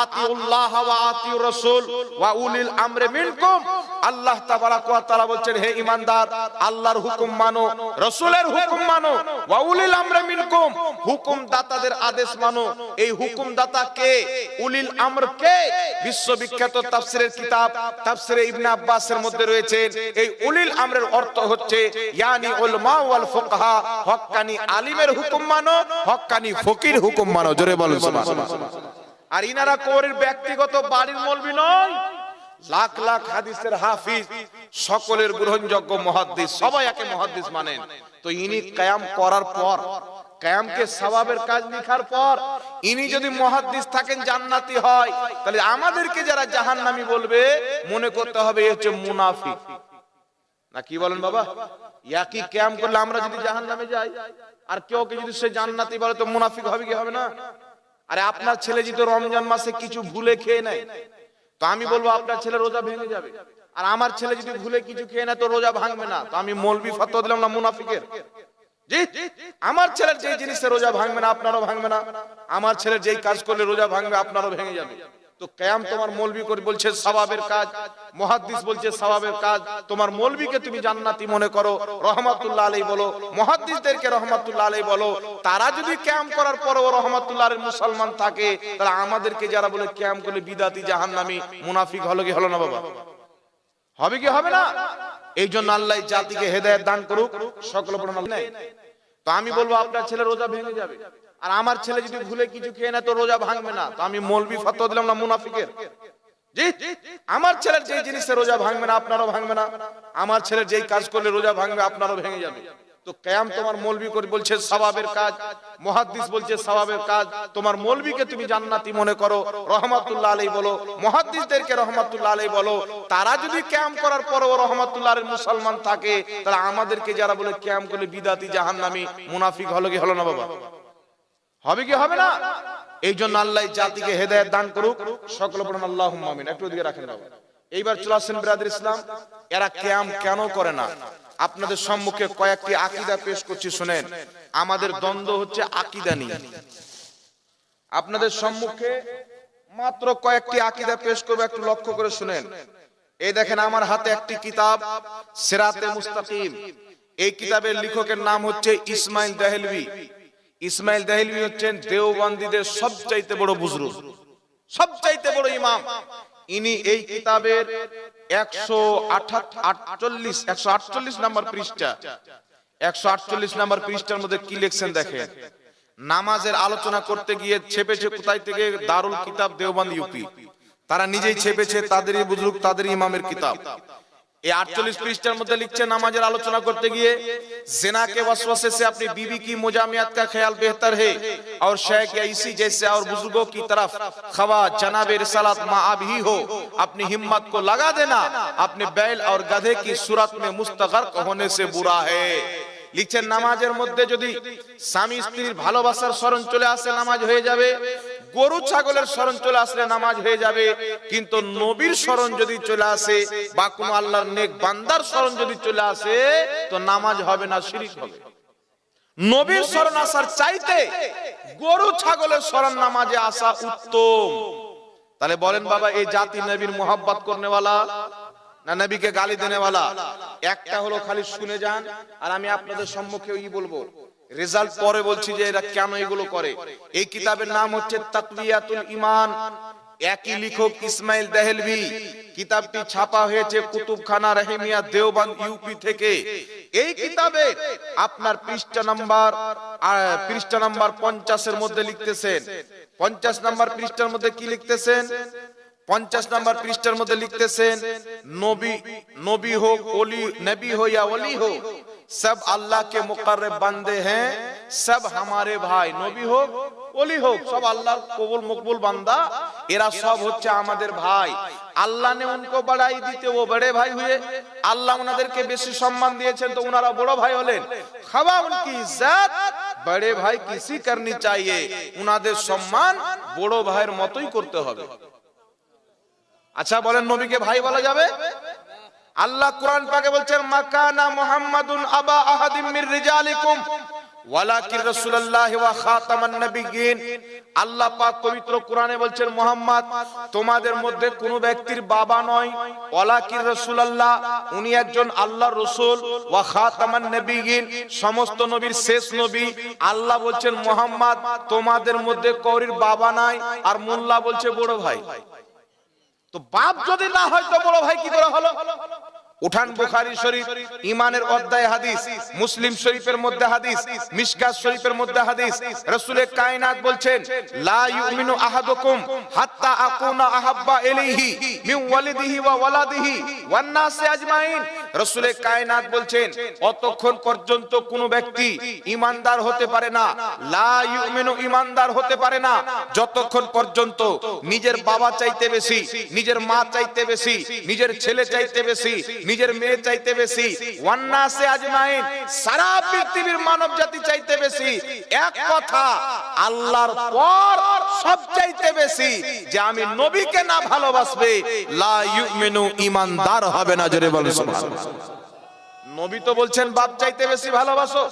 আতিউল্লাহ ওয়া আতিউর রাসূল ওয়া উলিল আমরি মিনকুম। আল্লাহ তাবারাক ওয়া তাআলা বলছেন হে ঈমানদার, আল্লাহর হুকুম মানো, রাসূলের হুকুম মানো, ওয়া উলিল আমরি মিনকুম, হুকুম দাতাদের আদেশ মানো। এই হুকুম দাতা কে? উলিল আমর কে? বিশ্ববিখ্যাত তাফসীরের কিতাব তাফসীরে ইবনে আব্বাসের মধ্যে রয়েছে এই উলিল আমরের অর্থ হচ্ছে ইয়ানি উলামা ওয়াল ফুকাহা, হক্কানি আলিমের হুকুম মানো, হক্কানি ফকির হুকুম মানো। জোরে বলুন সুবহানাল্লাহ। আর ইনারা কোরের ব্যক্তিগত বাড়ির মৌলবি নয়, লাখ লাখ হাদিসের হাফিজ, সকলের গ্রহণযোগ্য মুহাদ্দিস, সবাই একে মুহাদ্দিস মানেন। তো ইনি কিয়াম করার পর, কিয়ামকে সওয়াবের কাজ লিখার পর ইনি যদি মুহাদ্দিস থাকেন জান্নাতি হয়, তাহলে আমাদেরকে যারা জাহান্নামী বলবে মনে করতে হবে এ হচ্ছে মুনাফিক। না কি বলেন বাবা? একই কিয়াম করলে আমরা যদি জাহান্নামে যাই আর কেউ কে যদি সে জান্নাতি বলে তো মুনাফিক হবে কি হবে না? আরে আপনার ছেলে যদি রমজান মাসে কিছু ভুলে খেয়ে নেয় তো আমি বলবো আপনার ছেলে রোজা ভেঙে যাবে। আর আমার ছেলে যদি ভুলে কিছু খেয়ে নেয় তো রোজা ভাঙবে না, তো আমি মৌলবি ফতোয়া দিলাম না মুনাফিকের? জি, আমার ছেলের যেই জিনিসে রোজা ভাঙবে না আপনারও ভাঙবে না, আমার ছেলের যেই কাজ করলে রোজা ভাঙবে আপনারও ভেঙে যাবে। তো কিয়াম তোমার মৌলবি করে বলছে সওয়াবের কাজ, মুহাদ্দিস বলছে সওয়াবের কাজ। তোমার মৌলবিকে তুমি জান্নাতি মনে করো, রহমাতুল্লাহ আলাইহি বলো, মুহাদ্দিসদেরকে রহমাতুল্লাহ আলাইহি বলো। তারা যদি কিয়াম করার পরেও রহমাতুল্লাহ আলাইহি মুসলমান থাকে, তাহলে আমাদেরকে যারা বলে কিয়াম করলে বিদাতি জাহান্নামী মুনাফিক হলো কি হলো না বাবা? হবে কি হবে না? এই জন্য আল্লাহ জাতিকে হেদায়েত দান করুক। সকল প্রণাম নাই। তো আমি বলবো আপনার ছেলে রোজা ভেঙে যাবে, আর আমার ছেলে যদি ভুলে কিছু খেয়ে নেয় তো রোজা ভাঙবে না, তো আমি মৌলবি ফতোয়া দিলাম না মুনাফিকের? জি, আমার ছেলের যেই জিনিসে রোজা ভাঙবে না আপনারও ভাঙবে না, আমার ছেলের যেই কাজ করলে রোজা ভাঙবে আপনারও ভেঙে যাবে। তো কিয়াম তোমার মৌলবি করে বলছে সওয়াবের কাজ, মুহাদ্দিস বলছে সওয়াবের কাজ। তোমার মৌলবিকে তুমি জান্নাতি মনে করো, রহমাতুল্লাহ আলাইহি বলো, মুহাদ্দিসদেরকে রহমাতুল্লাহ আলাইহি বলো। তারা যদি কিয়াম করার পরেও রহমাতুল্লাহ আলাইহি মুসলমান থাকে, তাহলে আমাদেরকে যারা বলে কিয়াম করলে বিদাতি জাহান্নামী মুনাফিক হলো কি হলো না বাবা? হবে কি হবে না? এই জন্য আল্লাহ জাতিকে হেদায়েত দান করুক। সকল পড়ুন আল্লাহুম্মা আমিন। একটু দিকে রাখেন বাবা। এইবার চলে আসেন ব্রাদার ইসলাম, এরা কিয়াম কেন করে না? আপনাদের সম্মুখে কয়েকটি আকীদা পেশ করছি, শুনেন। আমাদের দ্বন্দ্ব হচ্ছে আকীদা নিয়ে। আপনাদের সম্মুখে মাত্র কয়েকটি আকীদা পেশ করব, একটু লক্ষ্য করে শুনেন। এই দেখেন আমার হাতে একটি কিতাব সিরাতে মুস্তাকিম। এই কিতাবের লেখকের নাম হচ্ছে ইসমাইল দেহলভী। ইসমাইল দেহলভী হচ্ছেন দেওবন্দীদের সবচাইতে বড় বুজুর্গ, সবচাইতে বড় ইমাম। ইনি এই কিতাবের 148 নম্বর পৃষ্ঠা, 148 নম্বর পৃষ্ঠার মধ্যে কি লিখছেন দেখেন। নামাজের আলোচনা করতে গিয়ে ছেপেছে কোথায় থেকে? দারুল কিতাব দেওবন্দ ইউপি। তারা নিজেই ছেপেছে, তাদেরই বুজুর্গ, তাদেরই ইমামের কিতাব। এই 48 পৃষ্ঠার মধ্যে লিখছে নামাজের আলোচনা করতে গিয়ে, जिना के वसवसे से अपनी बीवी की मुजामियत का ख्याल बेहतर है और शेख या इसी जैसे और बुजुर्गों की तरफ खवा जनाब रिसालत माआब ही हो, अपनी हिम्मत को लगा देना अपने बैल और गधे की सूरत में मुस्तगर्क होने से बुरा है। লিখছেন নামাজের মধ্যে যদি স্বামী স্ত্রীর ভালোবাসার স্মরণ চলে আসে নামাজ হয়ে যাবে, গরু ছাগলের স্মরণ চলে আসলে নামাজ হয়ে যাবে, কিন্তু নবীর স্মরণ যদি চলে আসে বা কোন আল্লাহর নেক বান্দার স্মরণ যদি চলে আসে তো নামাজ হবে না, শিরক হবে। নবীর স্মরণ আসার চাইতে গরু ছাগলের স্মরণ নামাজে আসা উত্তম। তাহলে বলেন বাবা, এই জাতি নবীর মোহাব্বত করনেওয়ালা না নবীকে গালি দেনেওয়ালা? একটা হলো খালি শুনে যান, আর আমি আপনাদের সম্মুখে ই বলবো, রেজাল্ট পরে বলছি যে এরা কেন এগুলো করে। এই কিতাবের নাম হচ্ছে তাকওয়াতুল ঈমান। একই লেখক ইসমাইল দেহলভী। কিতাবটি ছাপা হয়েছে কুতুবখানা রহিমিয়া দেওবন্দ ইউপি থেকে। এই কিতাবে আপনার পৃষ্ঠা নাম্বার 50 এর মধ্যে লিখতেছেন, 50 নম্বর পৃষ্ঠার মধ্যে কি লিখতেছেন? 50 নম্বর পৃষ্ঠার মধ্যে লিখতেছেন, নবী नबी हो ओली नबी हो या वली हो सब अल्लाह के मुकर्रब बंदे हैं, सब हमारे भाई। नबी हो ওলি হোক, সব আল্লাহর কবুল মকবুল বান্দা, এরা সব হচ্ছে আমাদের ভাই। আল্লাহ ने उनको बढ़ाई दीते वो बड़े भाई हुए, আল্লাহ उनদেরকে বেশি সম্মান দিয়েছেন তো उनारा বড় ভাই হলেন। खबा उनकी इज्जत बड़े भाई किसी करनी चाहिए, उनদের সম্মান বড় ভাইয়ের মতোই করতে হবে। আচ্ছা বলেন, নবীকে ভাই বলা যাবে? আল্লাহ কোরআন পাকে বলছেন, মাকানা মুহাম্মাদুন আবা আহাদিম মির রিজালিকুম ওয়ালাকিন রাসূলুল্লাহ ওয়া খাতামান নবিয়্যিন। আল্লাহ পাক পবিত্র কোরআনে বলছেন, মুহাম্মদ তোমাদের মধ্যে কোন ব্যক্তির বাবা নয়, ওয়ালাকিন রাসূলুল্লাহ উনি একজন আল্লাহর রাসূল, ওয়া খাতামান নবিয়্যিন সমস্ত নবীর শেষ নবী। আল্লাহ বলছেন, মুহাম্মদ তোমাদের মধ্যে কারোর বাবা নাই, আর মোল্লা বলছে বড় ভাই। তো বাপ যদি না হয় তো বড় ভাই কি করে হলো? উঠান বুখারী শরীফ ঈমানের অধ্যায় হাদিস, মুসলিম শরীফের মধ্যে হাদিস, মিশকাত শরীফের মধ্যে হাদিস। রাসূলে কায়নাত বলছেন, লা ইউমিনু আহাদুকুম হাত্তা আকুনা আহাব্বা ইলাইহি মিন ওয়ালিদিহি ওয়া ওয়ালাদিহি ওয়ান নাসি আজমাইন। রাসূলে কায়নাত বলছেন, অতক্ষণ পর্যন্ত কোন ব্যক্তি ঈমানদার হতে পারে না, লা ইউমিনু ঈমানদার হতে পারে না যতক্ষণ পর্যন্ত নিজের বাবা চাইতে বেশি, নিজের মা চাইতে বেশি, নিজের ছেলে চাইতে বেশি, নিজের মেয়ে চাইতে বেশি, ওয়ান্নাসে আজমাইন সারা পৃথিবীর মানব জাতি চাইতে বেশি, এক কথা আল্লাহর পর সব চাইতে বেশি যে আমি নবীকে না ভালোবাসবে লা ইউমিনু ঈমানদার হবে না। জোরে বলেন সুবহানাল্লাহ। নবী তো বলছেন বাপ চাইতে বেশি ভালোবাসো,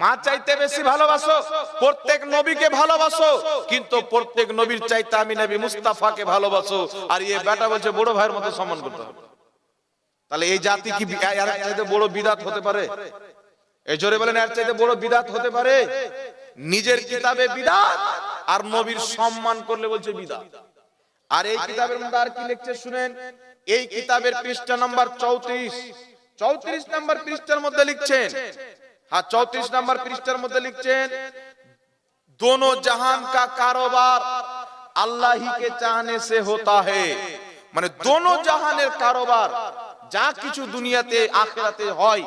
মা চাইতে বেশি ভালোবাসো, প্রত্যেক নবীকে ভালোবাসো, কিন্তু প্রত্যেক নবীর চাইতে আমি নবী মুস্তাফাকে ভালোবাসো। আর এই বেটা বলছে বড় ভাইয়ের মতো সম্মান করতে হবে। তাহলে এই জাতি কি এর চাইতে বড় বিদআত হতে পারে? এই জোরে বলেন, এর চাইতে বড় বিদআত হতে পারে? নিজের কিতাবে বিদআত আর নবীর সম্মান করলে বলছে বিদআত। আর এই কিতাবের মধ্যে আর কি লিখছে শুনেন, এই কিতাবের পৃষ্ঠা নাম্বার 34 নাম্বার পৃষ্ঠার মধ্যে লিখছেন, হ্যাঁ 34 নাম্বার পৃষ্ঠার মধ্যে লিখছেন, दोनों जहान का कारोबार अल्लाह ही के चाहने से होता है। মানে दोनों জাহানের কারবার, যা কিছু দুনিয়াতে আখিরাতে হয়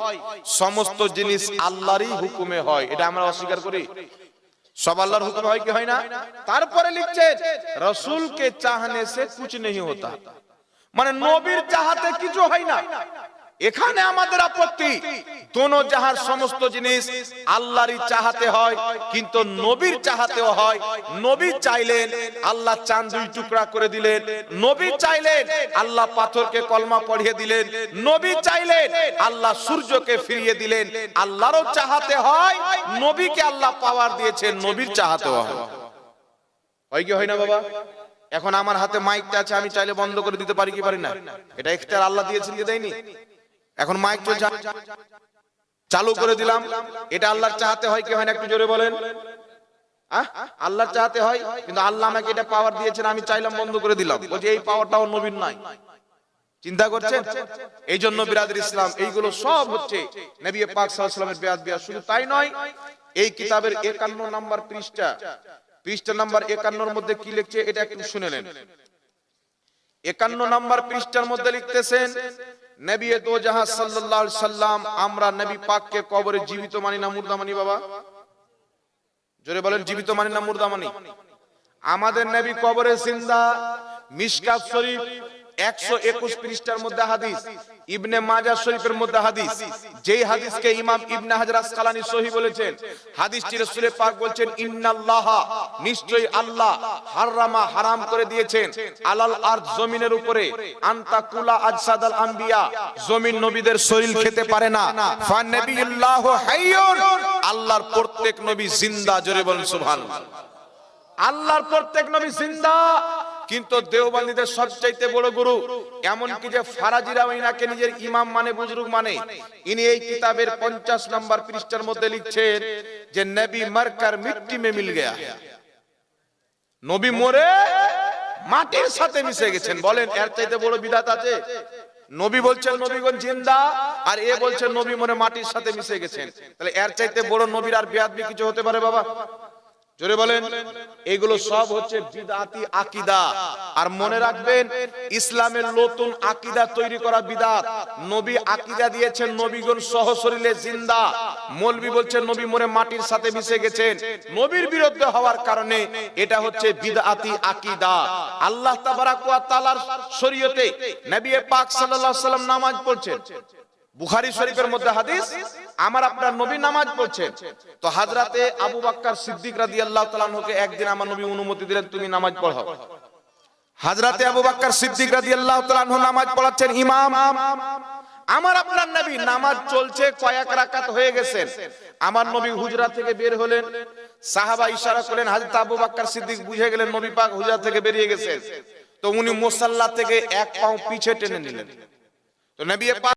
সমস্ত জিনিস আল্লাহরই হুকুমে হয়। এটা আমরা অস্বীকার করি? সব আল্লাহর হুকুমে হয় কি হয় না? তারপরে লিখছে, রাসূল কে চাহনে সে কুছ नहीं होता, মানে নবীর চাহতে কিছু হয় না। এখানে আমাদের আপত্তি, দোনো জাহার সমস্ত জিনিস আল্লাহরই চাহতে হয়, কিন্তু নবীর চাহতেও হয়। নবী চাইলেন আল্লাহ চাঁদ দুই টুকরা করে দিলেন, নবী চাইলেন আল্লাহ পাথরকে কলমা পড়িয়ে দিলেন, নবী চাইলেন আল্লাহ সূর্যকে ফিরিয়ে দিলেন। আল্লাহরও চাহতে হয়, নবীকে আল্লাহ পাওয়ার দিয়েছেন, নবীর চাহতেও হয়। হয় কি হয় না বাবা? এখন আমার হাতে মাইকটা আছে, আমি চাইলে বন্ধ করে দিতে পারি কি পারি না? এটা এখতিয়ার আল্লাহ দিয়েছেন কি দেয়নি? এখন মাইক চলছে, চালু করে দিলাম, এটা আল্লাহর চাহতে হয় কি হয় না? একটু জোরে বলেন। আল্লাহর চাহতে হয়, কিন্তু আল্লাহ আমাকে এটা পাওয়ার দিয়েছেন, আমি চাইলাম বন্ধ করে দিলাম, বলছে এই পাওয়ারটাও নবীর নাই। চিন্তা করছেন? এই জন্য বিরাদর ইসলাম এইগুলো সব হচ্ছে নবী পাক সাল্লাল্লাহু আলাইহি ওয়াসাল্লামের বেয়াদবি। শুধু তাই নয়, এই কিতাবের 51 নম্বর পৃষ্ঠা নাম্বার 51 এর মধ্যে কি লিখছে এটা একটু শুনে নেন। 51 নম্বর পৃষ্ঠার মধ্যে লিখতেছেন, নবী দো জাহান সাল্লাল্লাহু আলাইহি সাল্লাম, আমরা নবী পাককে কবরে জীবিত মানি না মুর্দা মানি? বাবা জোরে বলেন, জীবিত মানি না মুর্দা মানি? আমাদের নবী কবরে জিন্দা। মিশকাত শরীফ 121 পৃষ্ঠার মধ্যে হাদিস, ইবনে মাজাহ শরীফের মধ্যে হাদিস, যেই হাদিসকে ইমাম ইবনে হাজার আসকালানী সহিহ বলেছেন। হাদিসটি রাসূল পাক বলছেন, ইন্নাল্লাহা নিশ্চয়ই আল্লাহ হারামা হারাম করে দিয়েছেন আলাল আরদ জমিনের উপরে, আনতা কুলা আজসাদাল আম্বিয়া জমিন নবীদের শরীর খেতে পারে না, ফা নবিয়ুল্লাহু হাইয়ুন আল্লাহর প্রত্যেক নবী জিন্দা। জোরে বলেন সুবহানাল্লাহ। আল্লাহর প্রত্যেক নবী জিন্দা। কিন্তু দেওবন্দীদের সবচাইতে বড় গুরু, এমন কি যে ফারাজিরা ইনাকে নিজের ইমাম মানে, বুজুর্গ মানে, ইনি এই কিতাবের 50 নম্বর পৃষ্ঠার মধ্যে লিখছেন যে নবী মরকর মিট্টি মে মিল গয়া, নবী মরে মাটির সাথে মিশে গেছেন। বলেন এর চাইতে বড় বিদআত আছে? নবী বলছেন নবীগণ জিন্দা, আর এ বলছেন নবী মরে মাটির সাথে মিশে গেছেন। তাহলে এর চাইতে বড় নবীর আর বেয়াদবি কিছু হতে পারে বাবা? জোরে বলেন। এগুলো সব হচ্ছে বিদআতি আকীদা। আর মনে রাখবেন, ইসলামের নতুন আকীদা তৈরি করা বিদআত। নবী আকীদা দিয়েছেন নবীগণ সহশরীরে জিন্দা, মৌলভী বলছেন নবী মরে মাটির সাথে মিশে গেছেন। নবীর বিরুদ্ধে হওয়ার কারণে এটা হচ্ছে বিদআতি আকীদা। আল্লাহ তাবারাক ওয়া তাআলার শরীয়তে নবী পাক সাল্লাল্লাহু আলাইহি ওয়াসাল্লাম নামাজ পড়ছেন, বুখারী শরীফের মধ্যে হাদিস, আমার আপনার নবী নামাজ পড়ছেন। তো হযরতে আবু বকর সিদ্দিক রাদিয়াল্লাহু তাআলা আনহুকে একদিন আমার নবী অনুমতি দিলেন, তুমি নামাজ পড়াও। হযরতে আবু বকর সিদ্দিক রাদিয়াল্লাহু তাআলা আনহু নামাজ পড়াচ্ছেন ইমাম। আমার আপনার নবী নামাজ চলছে, কয়েক রাকাত হয়ে গেছেন। আমার নবী হুজরা থেকে বের হলেন, সাহাবা ইশারা করলেন, হযরত আবু বকর সিদ্দিক বুঝে গেলেন নবী পাক হুজরা থেকে বেরিয়ে গেছেন। তো উনি মুসাল্লা থেকে এক পাও পিছে টেনে নিলেন। তো নবী